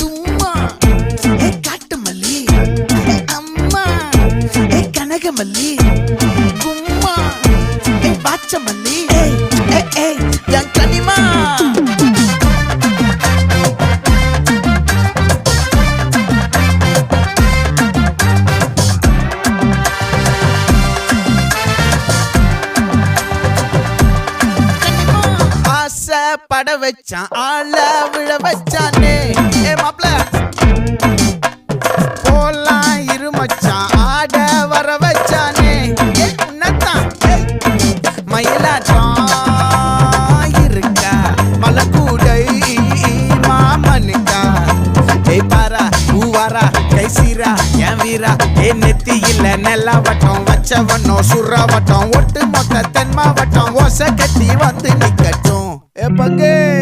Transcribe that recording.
தும்மா ஏ காட்டு மல்லி அம்மா ஏ கனகமல்லி கும்மா ஏ பாச்ச மல்லி என் கனிமா பட வச்சான் ஆள விழ வச்சானே ஏ மாப்ள போலாம் இருமச்சான் ஆட வர வச்சானே ஏ உன்னத்தான் மயிலாட்டம் இருக்கா மலக்கூடை மாமனுக்கா ஏய் பாரா பூவாரா கைசீரா என் வீரா ஏ நெத்தி இல்ல நெல்லா வட்டம் வச்சவனோ சுறா வட்டம் ஒட்டு மொத்த தென் மாவட்டம் ஓசை கட்டி வந்து நிக்கட்டும். É pra quê?